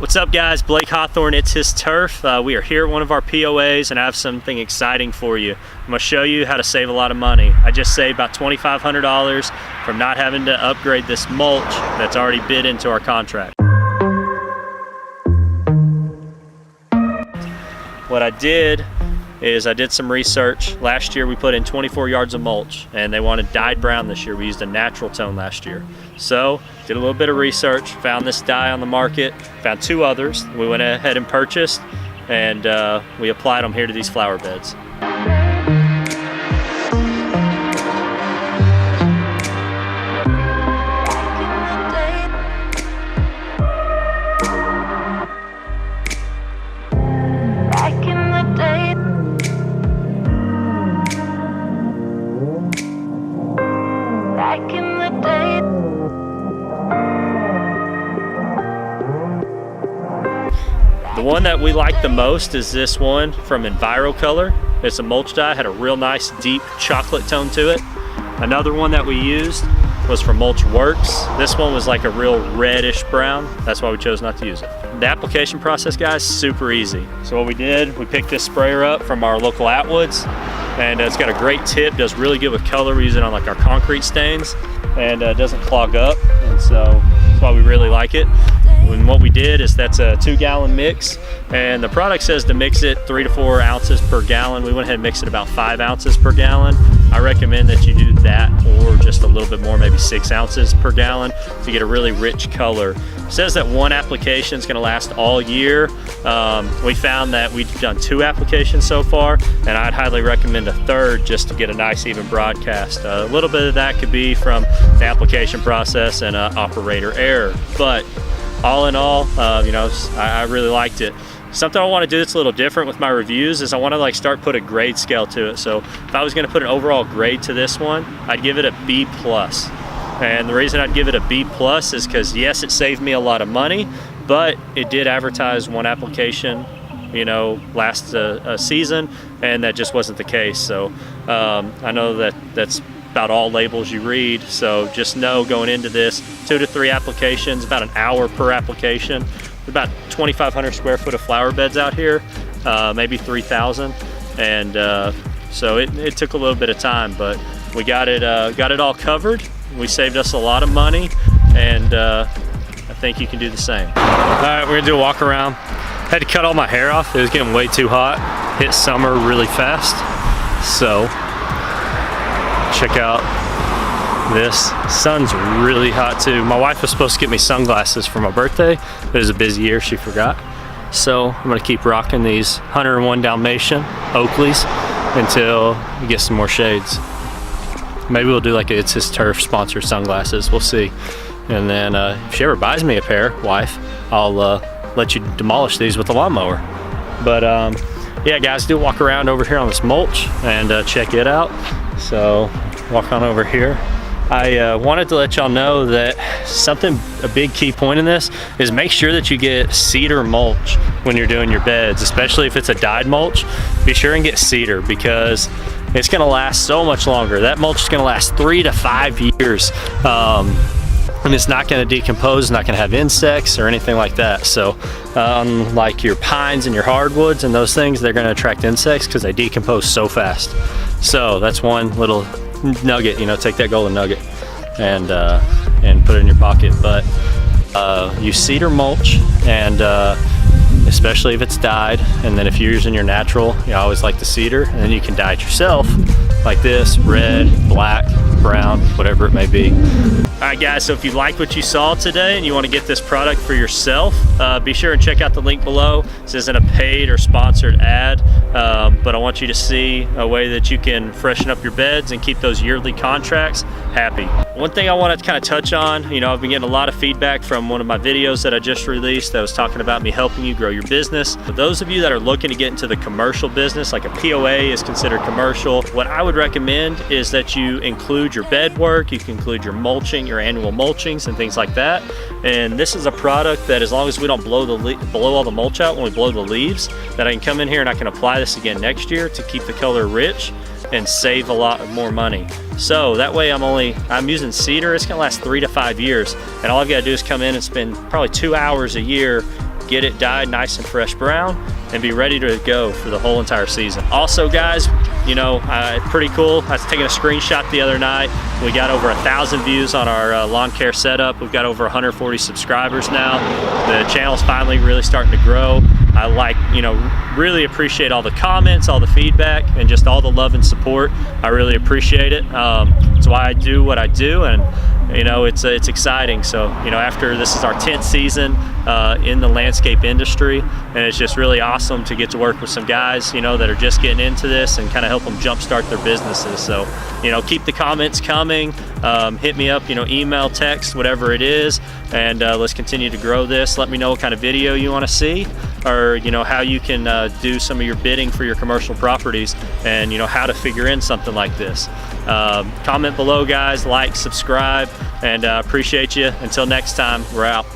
What's up guys, Blake Hawthorne, It's His Turf. We are here at one of our POAs and I have something exciting for you. I'm going to show you how to save a lot of money. I just saved about $2,500 from not having to upgrade this mulch that's already bid into our contract. What I did is I did some research. Last year we put in 24 yards of mulch and they wanted dyed brown this year. We used a natural tone last year. So did a little bit of research, found this dye on the market, found two others. We went ahead and purchased and we applied them here to these flower beds. The one that we like the most is this one from EnviroColor. It's a mulch dye, had a real nice deep chocolate tone to it. Another one that we used was from Mulch Works. This one was like a real reddish brown. That's why we chose not to use it. The application process, guys, super easy. So what we did, we picked this sprayer up from our local Atwoods, and it's got a great tip, does really good with color. We use it on like our concrete stains, and it doesn't clog up, and so that's why we really like it. And what we did is that's a 2-gallon mix, and the product says to mix it 3 to 4 ounces per gallon. We went ahead and mixed it about 5 ounces per gallon. I recommend that you do that or just a little bit more, maybe 6 ounces per gallon to get a really rich color. It says that one application is going to last all year. We found that we've done 2 applications so far, and I'd highly recommend a third just to get a nice even broadcast. A little bit of that could be from the application process and operator error, but all in all, I really liked it. Something I want to do that's a little different with my reviews is I want to like start put a grade scale to it. So if I was going to put an overall grade to this one, I'd give it a B+. And the reason I'd give it a B+ is because yes, it saved me a lot of money, but it did advertise one application, last season, and that just wasn't the case. So I know that that's about all labels you read, so just know going into this, 2 to 3 applications, about an hour per application. About 2,500 square foot of flower beds out here, maybe 3,000, and so it took a little bit of time, but we got it all covered. We saved us a lot of money, and I think you can do the same. All right, we're gonna do a walk around. Had to cut all my hair off. It was getting way too hot. Hit summer really fast, so check out this. Sun's really hot too. My wife was supposed to get me sunglasses for my birthday, but it was a busy year, she forgot. So I'm gonna keep rocking these 101 Dalmatian Oakleys until we get some more shades. Maybe we'll do like a It's His Turf sponsored sunglasses, we'll see. And then if she ever buys me a pair, wife, I'll let you demolish these with a lawnmower. But yeah guys, do walk around over here on this mulch and check it out. So walk on over here. I wanted to let y'all know that a big key point in this is make sure that you get cedar mulch when you're doing your beds, especially if it's a dyed mulch. Be sure and get cedar because it's gonna last so much longer. That mulch is gonna last 3 to 5 years. And it's not gonna decompose, not gonna have insects or anything like that. So unlike your pines and your hardwoods and those things, they're gonna attract insects because they decompose so fast. So that's one little nugget, take that golden nugget and put it in your pocket. But use cedar mulch, and especially if it's dyed, and then if you're using your natural, you always like the cedar, and then you can dye it yourself like this, red, black, brown, whatever it may be. All right guys, so if you like what you saw today and you want to get this product for yourself, be sure and check out the link below. This isn't a paid or sponsored ad, but I want you to see a way that you can freshen up your beds and keep those yearly contracts happy. One thing I want to kind of touch on, I've been getting a lot of feedback from one of my videos that I just released that was talking about me helping you grow your business. For those of you that are looking to get into the commercial business, like a POA is considered commercial, what I would recommend is that you include your bed work, you can include your mulching, your annual mulchings and things like that. And this is a product that, as long as we don't blow all the mulch out when we blow the leaves, that I can come in here and I can apply this again next year to keep the color rich and save a lot more money. So that way I'm using cedar. It's gonna last 3 to 5 years, and all I've got to do is come in and spend probably 2 hours a year get it dyed nice and fresh brown and be ready to go for the whole entire season. Also guys, you know, pretty cool. I was taking a screenshot the other night. We got over 1,000 views on our lawn care setup. We've got over 140 subscribers now. The channel's finally really starting to grow. I really appreciate all the comments, all the feedback, and just all the love and support. I really appreciate it. It's why I do what I do, and you know, it's exciting. So, you know, after this is our 10th season in the landscape industry, and it's just really awesome to get to work with some guys, you know, that are just getting into this and kind of help them jumpstart their businesses. So, you know, keep the comments coming. Hit me up, you know, email, text, whatever it is, and let's continue to grow this. Let me know what kind of video you want to see, or you know, how you can do some of your bidding for your commercial properties, and you know, how to figure in something like this. Comment below guys, like, subscribe, and appreciate you. Until next time, we're out.